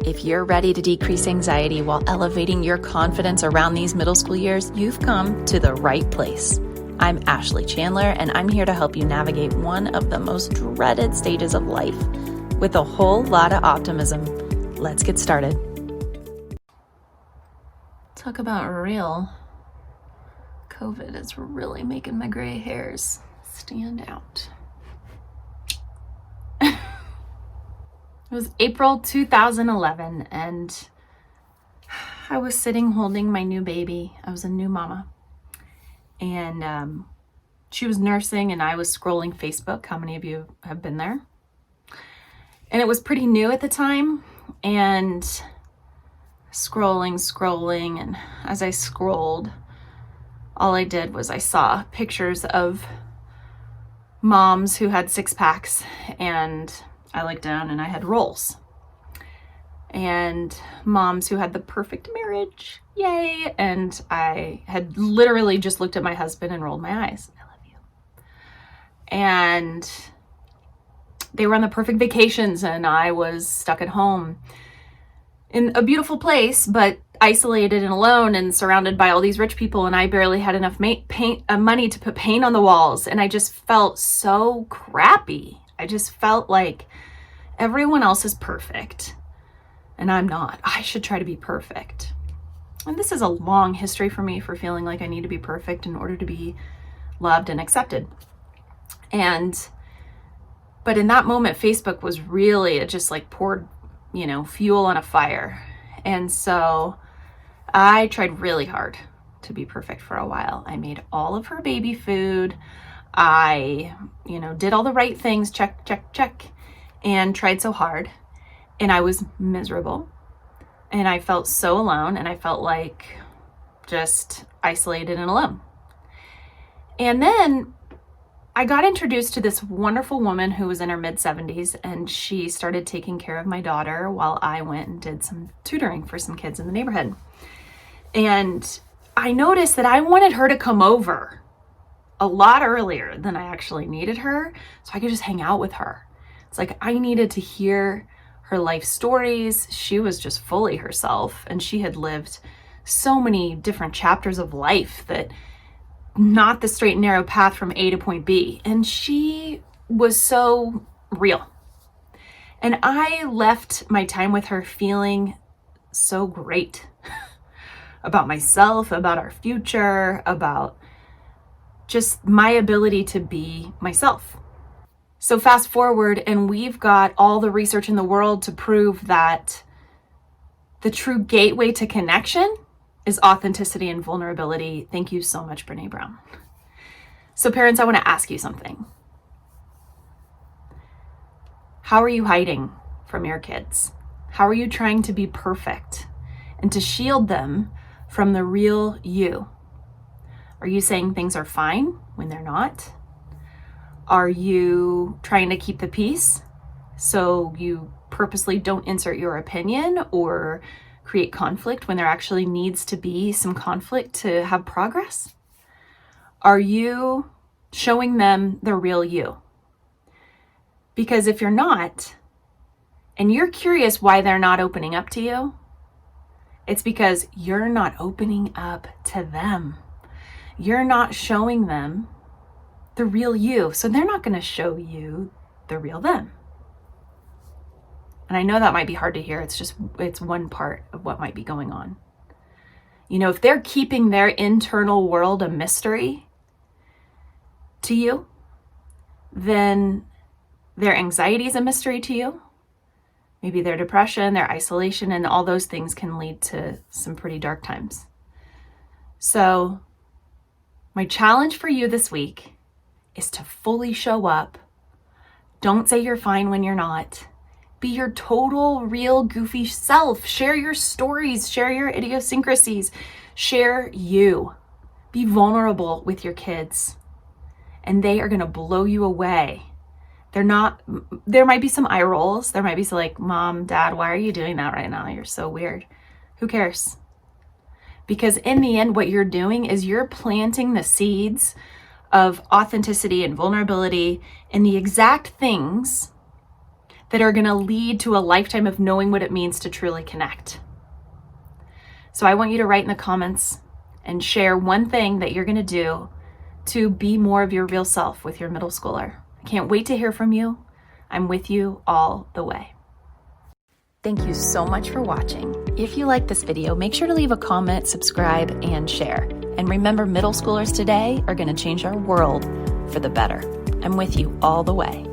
If you're ready to decrease anxiety while elevating your confidence around these middle school years, you've come to the right place. I'm Ashley Chandler, and I'm here to help you navigate one of the most dreaded stages of life with a whole lot of optimism. Let's get started. Talk about real. COVID is really making my gray hairs stand out. It was April 2011, and I was sitting holding my new baby. I was a new mama, and she was nursing, and I was scrolling Facebook. How many of you have been there? And it was pretty new at the time, and scrolling, and as I scrolled, all I did was I saw pictures of moms who had six packs, and I looked down and I had rolls, and moms who had the perfect marriage, yay. And I had literally just looked at my husband and rolled my eyes. I love you. And they were on the perfect vacations, and I was stuck at home in a beautiful place, but isolated and alone and surrounded by all these rich people, and I barely had enough money to put paint on the walls, and I just felt so crappy. I just felt like everyone else is perfect and I'm not. I should try to be perfect. And this is a long history for me for feeling like I need to be perfect in order to be loved and accepted. But in that moment, Facebook was really, it just like poured, fuel on a fire. And so I tried really hard to be perfect for a while. I made all of her baby food. I, did all the right things, check, and tried so hard. And I was miserable. And I felt so alone, and I felt like just isolated and alone. And then I got introduced to this wonderful woman who was in her mid-70s, and she started taking care of my daughter while I went and did some tutoring for some kids in the neighborhood. And I noticed that I wanted her to come over a lot earlier than I actually needed her, so I could just hang out with her. It's like I needed to hear her life stories. She was just fully herself, and she had lived so many different chapters of life that not the straight and narrow path from A to point B. And she was so real. And I left my time with her feeling so great about myself, about our future, about just my ability to be myself. So fast forward, and we've got all the research in the world to prove that the true gateway to connection is authenticity and vulnerability. Thank you so much, Brene Brown. So parents, I want to ask you something. How are you hiding from your kids? How are you trying to be perfect and to shield them from the real you? Are you saying things are fine when they're not? Are you trying to keep the peace so you purposely don't insert your opinion or create conflict when there actually needs to be some conflict to have progress? Are you showing them the real you? Because if you're not, and you're curious why they're not opening up to you, it's because you're not opening up to them. You're not showing them the real you. So they're not going to show you the real them. And I know that might be hard to hear. It's one part of what might be going on. If they're keeping their internal world a mystery to you, then their anxiety is a mystery to you. Maybe their depression, their isolation, and all those things can lead to some pretty dark times. So my challenge for you this week is to fully show up. Don't say you're fine when you're not. Be your total, real, goofy self. Share your stories, share your idiosyncrasies, share you. Be vulnerable with your kids, and they are going to blow you away. There might be some eye rolls. There might be some like, Mom, Dad, why are you doing that right now? You're so weird. Who cares? Because in the end, what you're doing is you're planting the seeds of authenticity and vulnerability and the exact things that are going to lead to a lifetime of knowing what it means to truly connect. So I want you to write in the comments and share one thing that you're going to do to be more of your real self with your middle schooler. I can't wait to hear from you. I'm with you all the way. Thank you so much for watching. If you like this video, make sure to leave a comment, subscribe, and share. And remember, middle schoolers today are going to change our world for the better. I'm with you all the way.